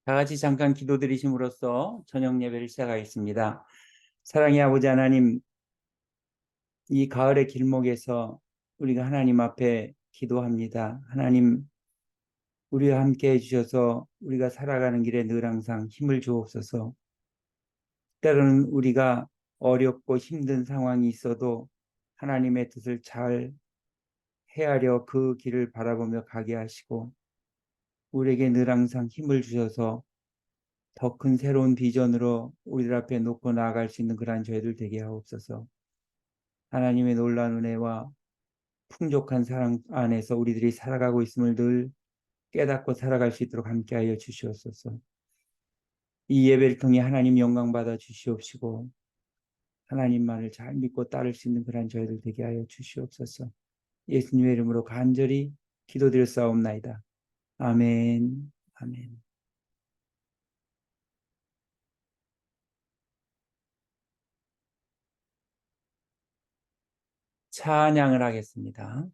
다 같이 잠깐 기도드리심으로써 저녁 예배를 시작하겠습니다. 사랑의 아버지 하나님, 이 가을의 길목에서 우리가 하나님 앞에 기도합니다. 하나님, 우리와 함께 해주셔서 우리가 살아가는 길에 늘 항상 힘을 주옵소서. 때로는 우리가 어렵고 힘든 상황이 있어도 하나님의 뜻을 잘 헤아려 그 길을 바라보며 가게 하시고 우리에게 늘 항상 힘을 주셔서 더 큰 새로운 비전으로 우리들 앞에 놓고 나아갈 수 있는 그러한 저희들 되게 하옵소서. 하나님의 놀라운 은혜와 풍족한 사랑 안에서 우리들이 살아가고 있음을 늘 깨닫고 살아갈 수 있도록 함께하여 주시옵소서. 이 예배를 통해 하나님 영광 받아 주시옵시고 하나님만을 잘 믿고 따를 수 있는 그러한 저희들 되게 하여 주시옵소서. 예수님의 이름으로 간절히 기도드렸사옵나이다. 아멘. 아멘. 찬양을 하겠습니다.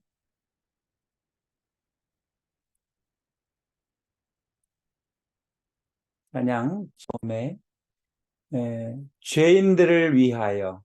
찬양 처음에 죄인들을 위하여.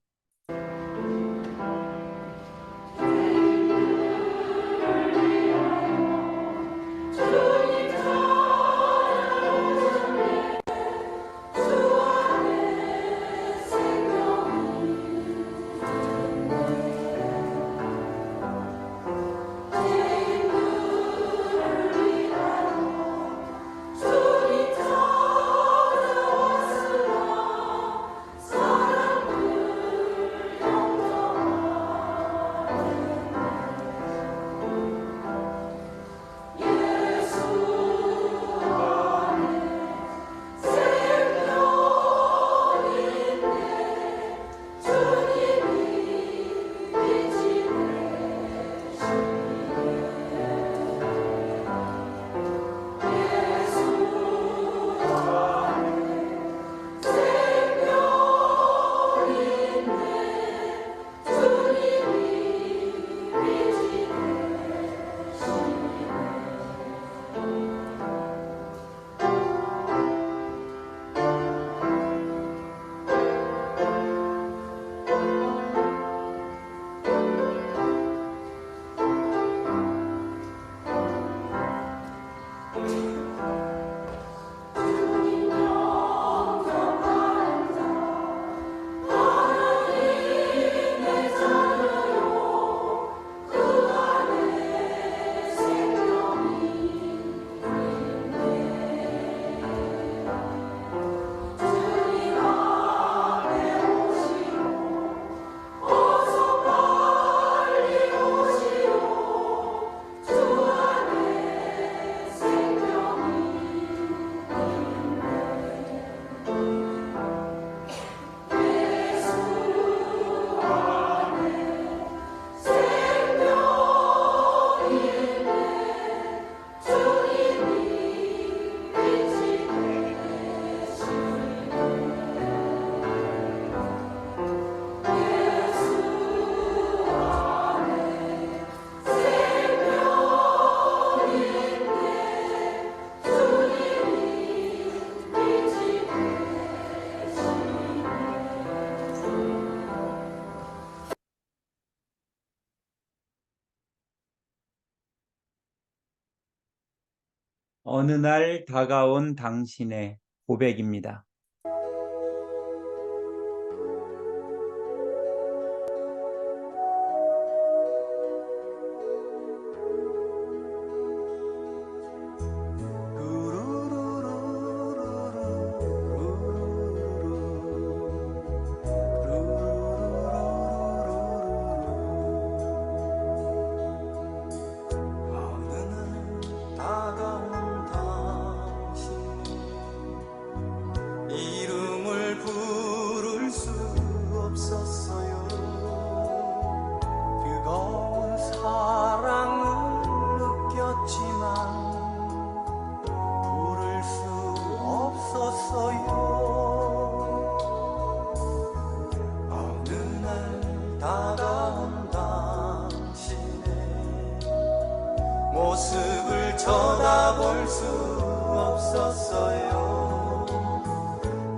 어느 날 다가온 당신의 고백입니다. 모습을 쳐다볼 수 없었어요.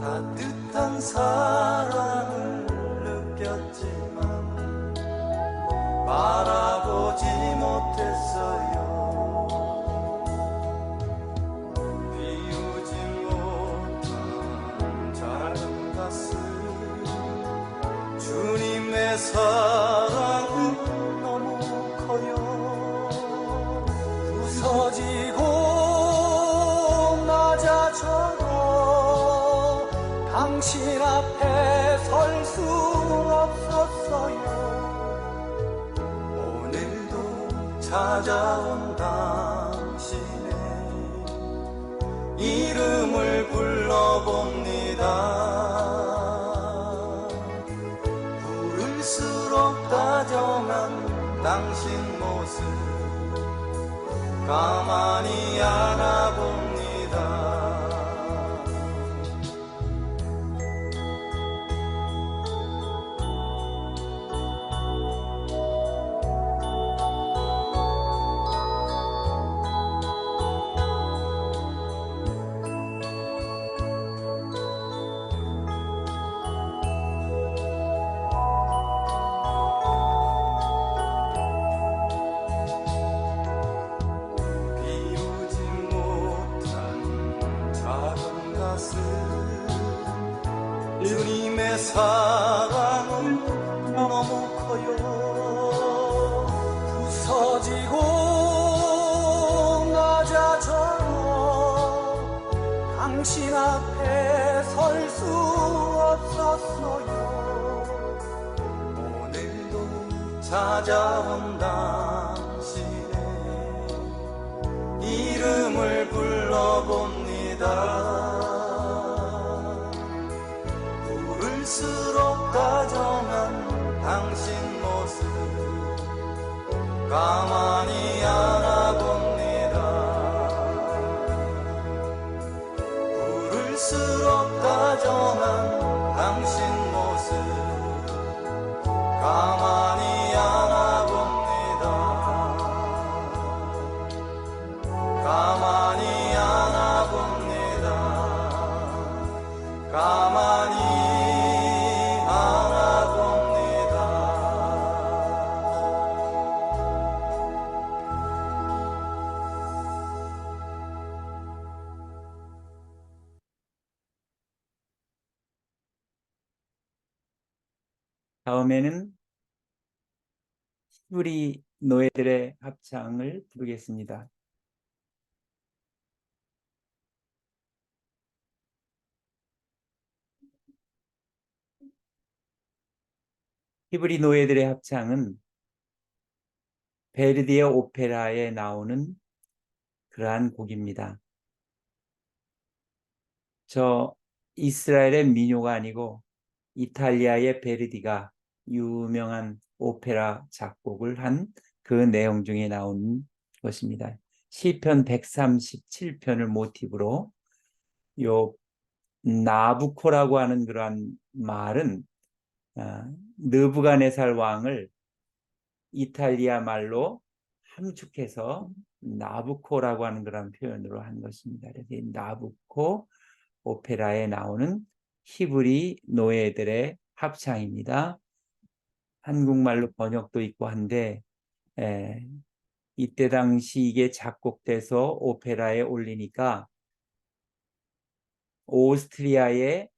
따뜻한 사랑을 느꼈지만 바라보지 못했어요. 비우지 못한 작은 가슴, 주님의 사랑은 너무 커요. 부서지고 낮아져도 당신 앞에 설 수 없었어요. 오늘도 찾아온 당신의 이름을 불러봅니다. 부를수록 다정한 당신 모습 가만히 안아봅니다. 비우지 못한 작은 가슴, 주님의 사랑은 너무 커요. 부서지고 낮아져도 당신 앞에 설 수 없었어요. 오늘도 찾아온 당신의 이름을 불러봅니다. 부를수록 다정한 당신 모습 가만히 안아봅니다. 부를수록 다정한 당신 모습 가만히 안아봅니다. 가만히 안아봅니다. 가만히 안아봅니다. 다음에는 히브리 노예들의 합창을 부르겠습니다. 히브리 노예들의 합창은 베르디의 오페라에 나오는 그러한 곡입니다. 저 이스라엘의 민요가 아니고 이탈리아의 베르디가 유명한 오페라 작곡을 한 그 내용 중에 나오는 것입니다. 시편 137편을 모티브로 요 나부코라고 하는 그러한 말은 느부갓네살 왕을 이탈리아 말로 함축해서 나부코라고 하는 그런 표현으로 한 것입니다. 그래서 이 나부코 오페라에 나오는 히브리 노예들의 합창입니다. 한국말로 번역도 있고 한데 이때 당시 이게 작곡돼서 오페라에 올리니까 오스트리아의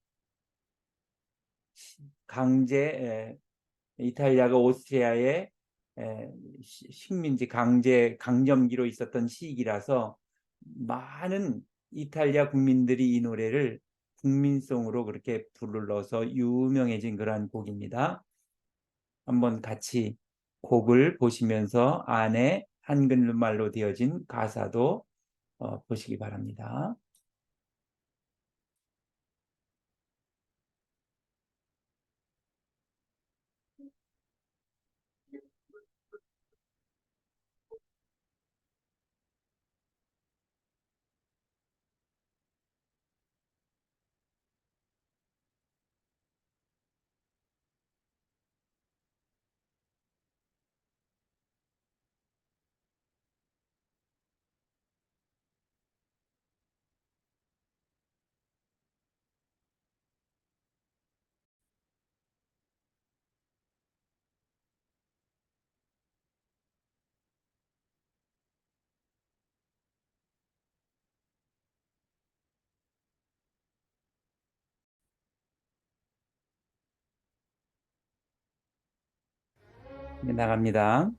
강제 이탈리아가 오스트리아의 식민지 강점기로 있었던 시기라서 많은 이탈리아 국민들이 이 노래를 국민송으로 그렇게 불러서 유명해진 그러한 곡입니다. 한번 같이 곡을 보시면서 안에 한글말로 되어진 가사도 보시기 바랍니다. 네, 나갑니다.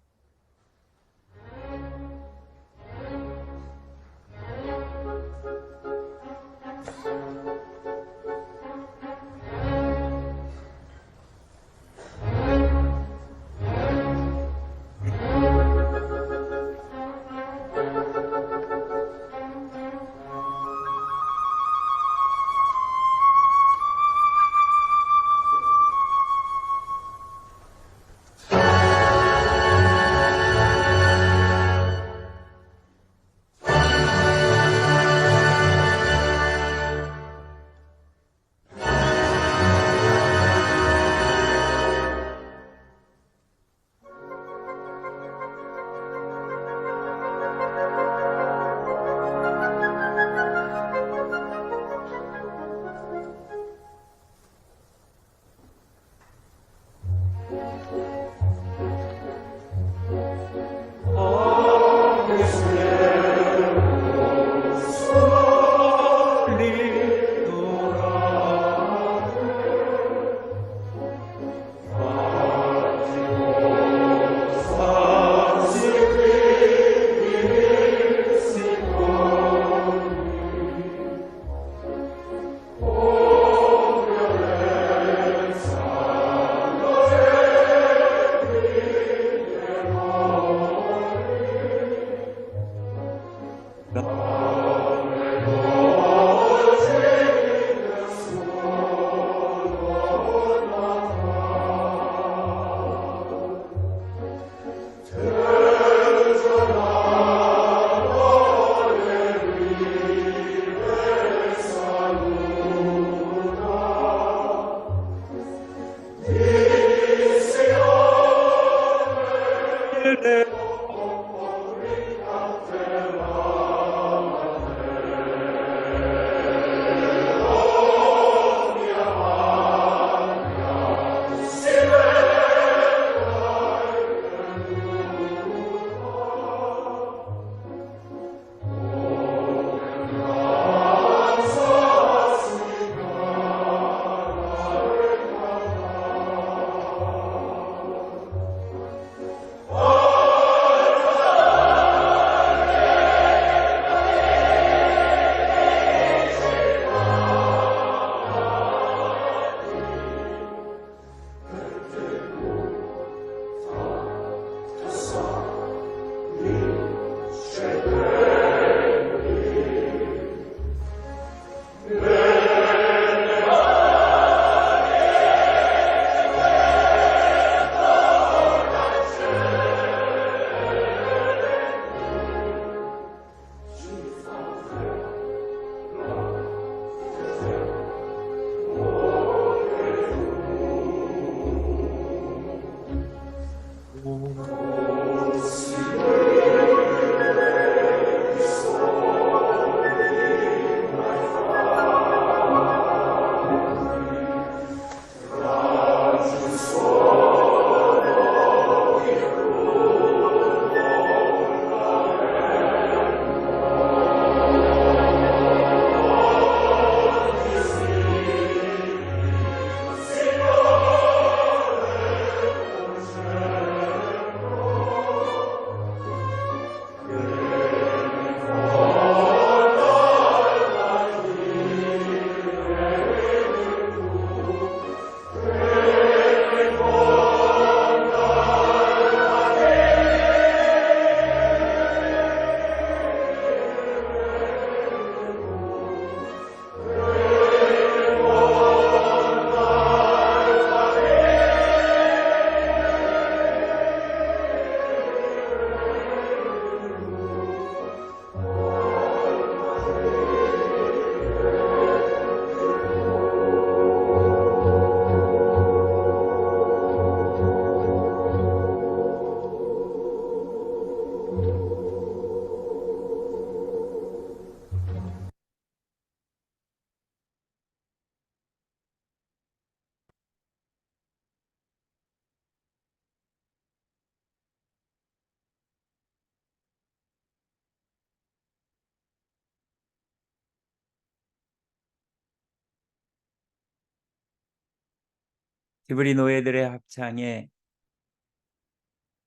지브리 노예들의 합창에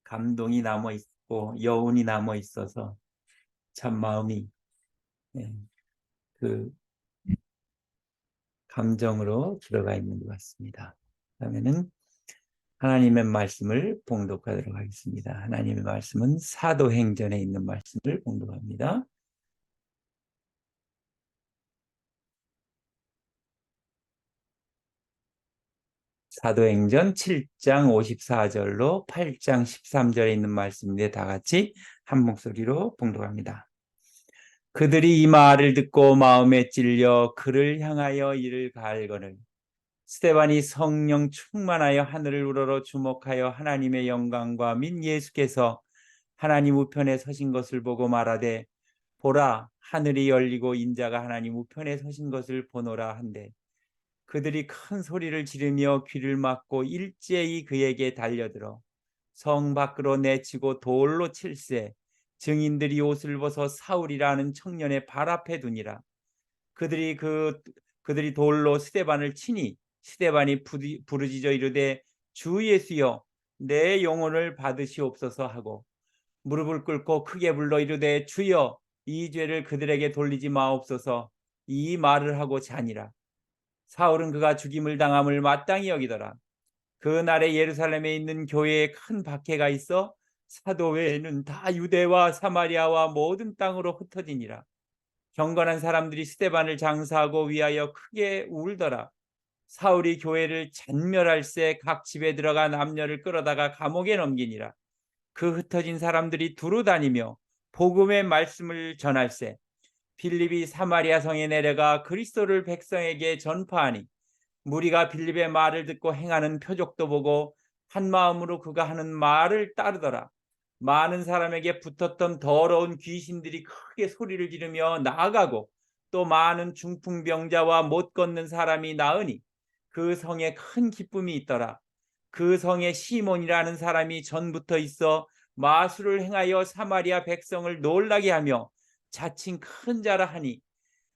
감동이 남아 있고 여운이 남아 있어서 참 마음이 예, 그 감정으로 들어가 있는 것 같습니다. 그러면은 하나님의 말씀을 봉독하도록 하겠습니다. 하나님의 말씀은 사도행전에 있는 말씀을 봉독합니다. 사도행전 7장 54절로 8장 13절에 있는 말씀인데 다 같이 한 목소리로 봉독합니다. 그들이 이 말을 듣고 마음에 찔려 그를 향하여 이를 갈거늘 스데반이 성령 충만하여 하늘을 우러러 주목하여 하나님의 영광과 민 예수께서 하나님 우편에 서신 것을 보고 말하되 보라 하늘이 열리고 인자가 하나님 우편에 서신 것을 보노라 한데 그들이 큰 소리를 지르며 귀를 막고 일제히 그에게 달려들어 성 밖으로 내치고 돌로 칠세 증인들이 옷을 벗어 사울이라는 청년의 발 앞에 두니라. 그들이 돌로 스데반을 치니 스데반이 부르짖어 이르되 주 예수여 내 영혼을 받으시옵소서 하고 무릎을 꿇고 크게 불러 이르되 주여 이 죄를 그들에게 돌리지 마옵소서 이 말을 하고 자니라. 사울은 그가 죽임을 당함을 마땅히 여기더라. 그날에 예루살렘에 있는 교회에 큰 박해가 있어 사도 외에는 다 유대와 사마리아와 모든 땅으로 흩어지니라. 경건한 사람들이 스데반을 장사하고 위하여 크게 울더라. 사울이 교회를 잔멸할새 각 집에 들어가 남녀를 끌어다가 감옥에 넘기니라. 그 흩어진 사람들이 두루 다니며 복음의 말씀을 전할새 빌립이 사마리아 성에 내려가 그리스도를 백성에게 전파하니 무리가 빌립의 말을 듣고 행하는 표적도 보고 한 마음으로 그가 하는 말을 따르더라. 많은 사람에게 붙었던 더러운 귀신들이 크게 소리를 지르며 나아가고 또 많은 중풍병자와 못 걷는 사람이 나으니 그 성에 큰 기쁨이 있더라. 그 성에 시몬이라는 사람이 전부터 있어 마술을 행하여 사마리아 백성을 놀라게 하며 자칭 큰 자라 하니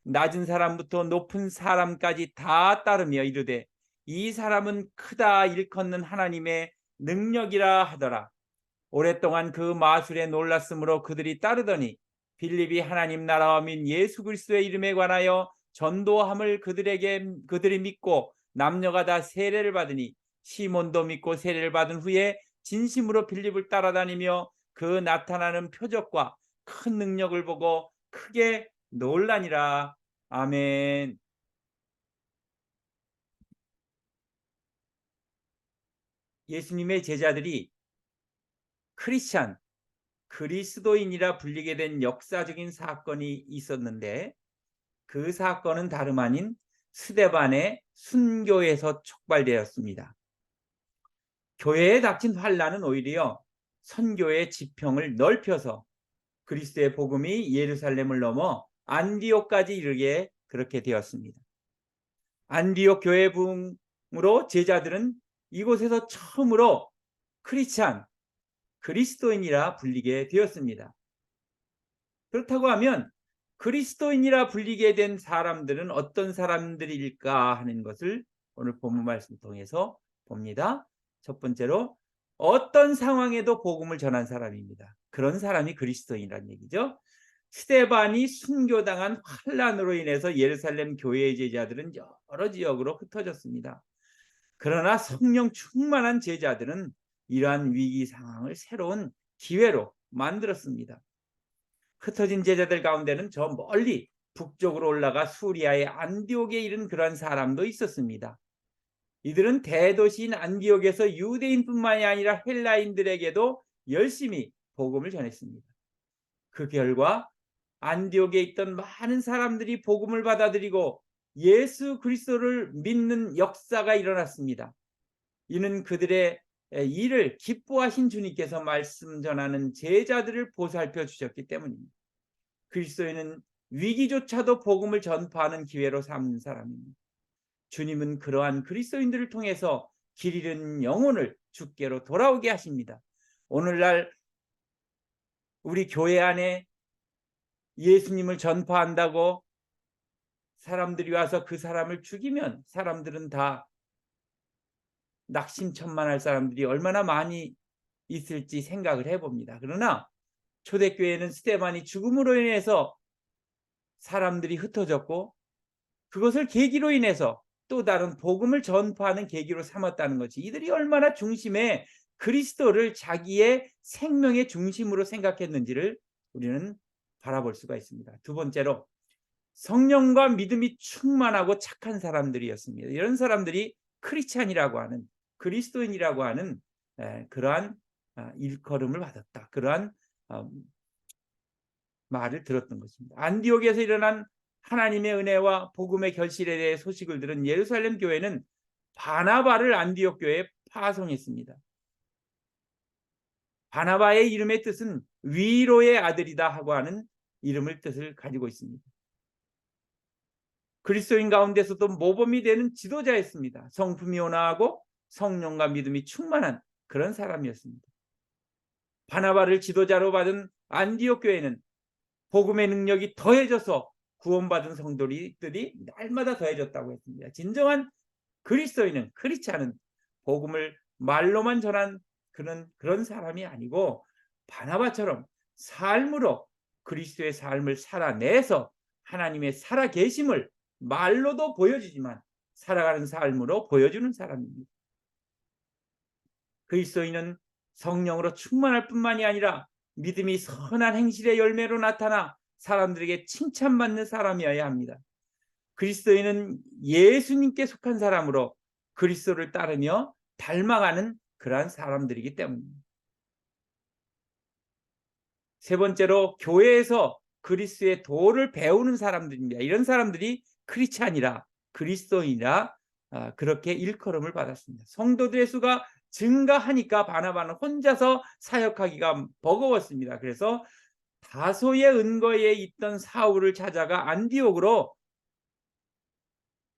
낮은 사람부터 높은 사람까지 다 따르며 이르되 이 사람은 크다 일컫는 하나님의 능력이라 하더라. 오랫동안 그 마술에 놀랐으므로 그들이 따르더니 빌립이 하나님 나라와 민 예수 그리스도의 이름에 관하여 전도함을 그들이 믿고 남녀가 다 세례를 받으니 시몬도 믿고 세례를 받은 후에 진심으로 빌립을 따라다니며 그 나타나는 표적과 큰 능력을 보고 크게 놀라니라. 아멘. 예수님의 제자들이 크리스찬, 그리스도인이라 불리게 된 역사적인 사건이 있었는데 그 사건은 다름 아닌 스데반의 순교에서 촉발되었습니다. 교회에 닥친 환란은 오히려 선교의 지평을 넓혀서 그리스도의 복음이 예루살렘을 넘어 안디옥까지 이르게 그렇게 되었습니다. 안디옥 교회 부흥으로 제자들은 이곳에서 처음으로 크리스찬, 그리스도인이라 불리게 되었습니다. 그렇다고 하면 그리스도인이라 불리게 된 사람들은 어떤 사람들일까 하는 것을 오늘 본문 말씀 통해서 봅니다. 첫 번째로 어떤 상황에도 복음을 전한 사람입니다. 그런 사람이 그리스도인이라는 얘기죠. 스데반이 순교당한 환란으로 인해서 예루살렘 교회의 제자들은 여러 지역으로 흩어졌습니다. 그러나 성령 충만한 제자들은 이러한 위기 상황을 새로운 기회로 만들었습니다. 흩어진 제자들 가운데는 저 멀리 북쪽으로 올라가 수리아의 안디옥에 이른 그러한 사람도 있었습니다. 이들은 대도시인 안디옥에서 유대인뿐만이 아니라 헬라인들에게도 열심히 복음을 전했습니다. 그 결과 안디옥에 있던 많은 사람들이 복음을 받아들이고 예수 그리스도를 믿는 역사가 일어났습니다. 이는 그들의 일을 기뻐하신 주님께서 말씀 전하는 제자들을 보살펴 주셨기 때문입니다. 그리스도인은 위기조차도 복음을 전파하는 기회로 삼는 사람입니다. 주님은 그러한 그리스도인들을 통해서 길 잃은 영혼을 주께로 돌아오게 하십니다. 오늘날 우리 교회 안에 예수님을 전파한다고 사람들이 와서 그 사람을 죽이면 사람들은 다 낙심천만할 사람들이 얼마나 많이 있을지 생각을 해봅니다. 그러나 초대교회는 스데반이 죽음으로 인해서 사람들이 흩어졌고 그것을 계기로 인해서 또 다른 복음을 전파하는 계기로 삼았다는 것이, 이들이 얼마나 중심에 그리스도를 자기의 생명의 중심으로 생각했는지를 우리는 바라볼 수가 있습니다. 두 번째로, 성령과 믿음이 충만하고 착한 사람들이었습니다. 이런 사람들이 크리스찬이라고 하는, 그리스도인이라고 하는 그러한 일컬음을 받았다. 그러한 말을 들었던 것입니다. 안디옥에서 일어난 하나님의 은혜와 복음의 결실에 대해 소식을 들은 예루살렘 교회는 바나바를 안디옥 교회에 파송했습니다. 바나바의 이름의 뜻은 위로의 아들이다 하고 하는 이름을 뜻을 가지고 있습니다. 그리스도인 가운데서도 모범이 되는 지도자였습니다. 성품이 온화하고 성령과 믿음이 충만한 그런 사람이었습니다. 바나바를 지도자로 받은 안디옥 교회는 복음의 능력이 더해져서 구원받은 성도들이 날마다 더해졌다고 했습니다. 진정한 그리스도인은, 크리스찬은 복음을 말로만 전한 그런 사람이 아니고 바나바처럼 삶으로 그리스도의 삶을 살아내서 하나님의 살아계심을 말로도 보여주지만 살아가는 삶으로 보여주는 사람입니다. 그리스도인은 성령으로 충만할 뿐만이 아니라 믿음이 선한 행실의 열매로 나타나 사람들에게 칭찬받는 사람이어야 합니다. 그리스도인은 예수님께 속한 사람으로 그리스도를 따르며 닮아가는 그러한 사람들이기 때문입니다. 세 번째로, 교회에서 그리스도의 도를 배우는 사람들입니다. 이런 사람들이 크리스찬이라, 그리스도인이라 그렇게 일컬음을 받았습니다. 성도들의 수가 증가하니까 바나바는 혼자서 사역하기가 버거웠습니다. 그래서 다소의 은거에 있던 사울을 찾아가 안디옥으로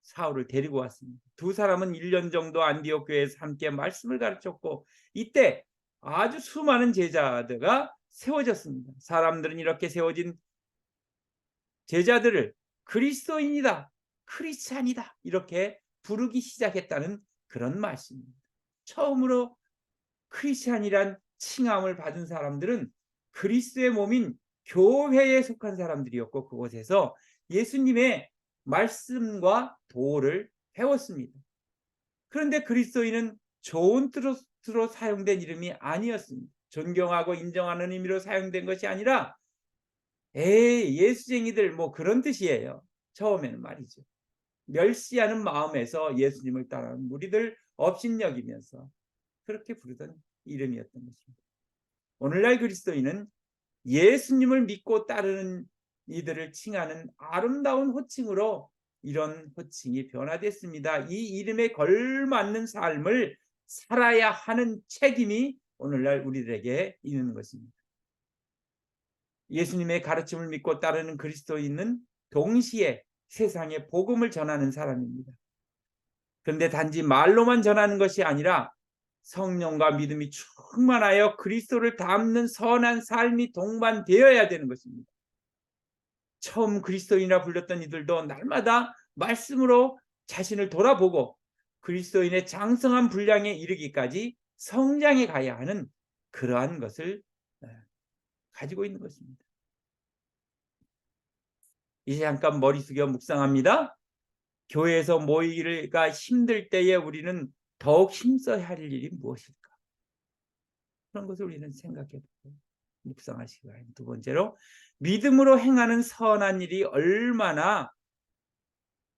사울을 데리고 왔습니다. 두 사람은 1년 정도 안디옥 교회에서 함께 말씀을 가르쳤고 이때 아주 수많은 제자들가 세워졌습니다. 사람들은 이렇게 세워진 제자들을 그리스도인이다, 크리스찬이다 이렇게 부르기 시작했다는 그런 말씀입니다. 처음으로 크리스찬이란 칭함을 받은 사람들은 그리스도의 몸인 교회에 속한 사람들이었고 그곳에서 예수님의 말씀과 도를 배웠습니다. 그런데 그리스도인은 좋은 뜻으로 사용된 이름이 아니었습니다. 존경하고 인정하는 의미로 사용된 것이 아니라 예수쟁이들 뭐 그런 뜻이에요. 처음에는 말이죠. 멸시하는 마음에서 예수님을 따르는 무리들 업신여기면서 그렇게 부르던 이름이었던 것입니다. 오늘날 그리스도인은 예수님을 믿고 따르는 이들을 칭하는 아름다운 호칭으로 이런 호칭이 변화됐습니다. 이 이름에 걸맞는 삶을 살아야 하는 책임이 오늘날 우리들에게 있는 것입니다. 예수님의 가르침을 믿고 따르는 그리스도인은 동시에 세상에 복음을 전하는 사람입니다. 그런데 단지 말로만 전하는 것이 아니라 성령과 믿음이 충만하여 그리스도를 닮는 선한 삶이 동반되어야 되는 것입니다. 처음 그리스도인이라 불렸던 이들도 날마다 말씀으로 자신을 돌아보고 그리스도인의 장성한 분량에 이르기까지 성장해 가야 하는 그러한 것을 가지고 있는 것입니다. 이제 잠깐 머리 숙여 묵상합니다. 교회에서 모이기가 힘들 때에 우리는 더욱 힘써야 할 일이 무엇일까? 그런 것을 우리는 생각해보고 묵상하시기 바랍니다. 두 번째로, 믿음으로 행하는 선한 일이 얼마나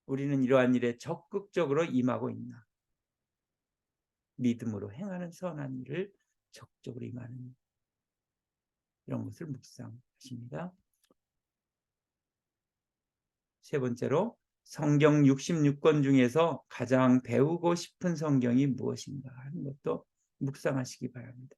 우리는 이러한 일에 적극적으로 임하고 있나? 믿음으로 행하는 선한 일을 적극적으로 임하는 이런 것을 묵상하십니다. 세 번째로, 성경 66권 중에서 가장 배우고 싶은 성경이 무엇인가 하는 것도 묵상하시기 바랍니다.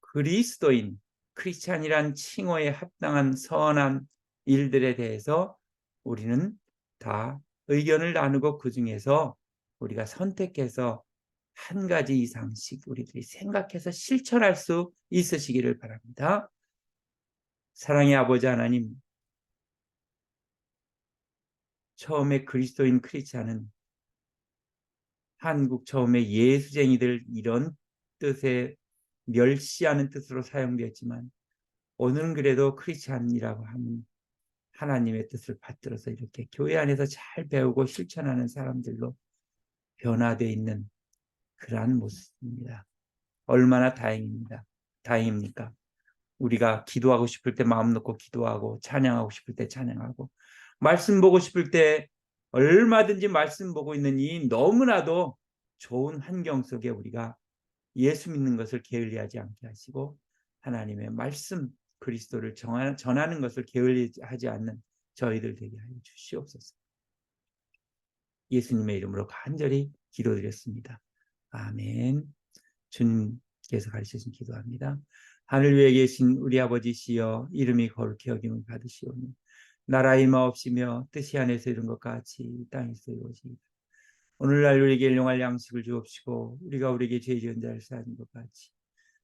그리스도인, 크리스찬이란 칭호에 합당한 선한 일들에 대해서 우리는 다 의견을 나누고 그 중에서 우리가 선택해서 한 가지 이상씩 우리들이 생각해서 실천할 수 있으시기를 바랍니다. 사랑의 아버지 하나님, 처음에 그리스도인 크리스찬은 한국 처음에 예수쟁이들 이런 뜻에 멸시하는 뜻으로 사용되었지만 오늘은 그래도 크리스찬이라고 하는 하나님의 뜻을 받들어서 이렇게 교회 안에서 잘 배우고 실천하는 사람들로 변화되어 있는 그러한 모습입니다. 얼마나 다행입니까? 우리가 기도하고 싶을 때 마음 놓고 기도하고 찬양하고 싶을 때 찬양하고 말씀 보고 싶을 때 얼마든지 말씀 보고 있는 이 너무나도 좋은 환경 속에 우리가 예수 믿는 것을 게을리하지 않게 하시고 하나님의 말씀 그리스도를 전하는 것을 게을리하지 않는 저희들 되게 하여 주시옵소서. 예수님의 이름으로 간절히 기도드렸습니다. 아멘. 주님께서 가르치신 기도합니다. 하늘 위에 계신 우리 아버지시여 이름이 거룩히 여김을 받으시오니 나라의 임하옵시며 뜻이 하늘에서 이룬 것 같이 땅에서 이루어지이다. 오늘날 우리에게 일용할 양식을 주옵시고 우리가 우리에게 죄 지은 자를 사하는 것 같이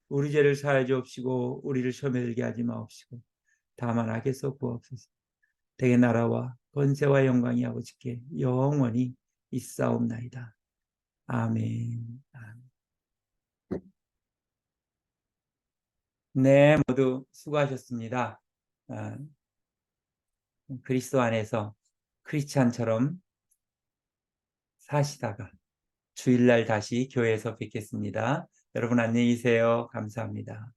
우리 죄를 사하여 주옵시고 우리를 시험에 들게 하지 마옵시고 다만 악에서 구하옵소서. 대개 나라와 권세와 영광이 아버지께 영원히 있사옵나이다. 아멘. 네, 모두 수고하셨습니다. 그리스도 안에서 크리스찬처럼 사시다가 주일날 다시 교회에서 뵙겠습니다. 여러분 안녕히 계세요. 감사합니다.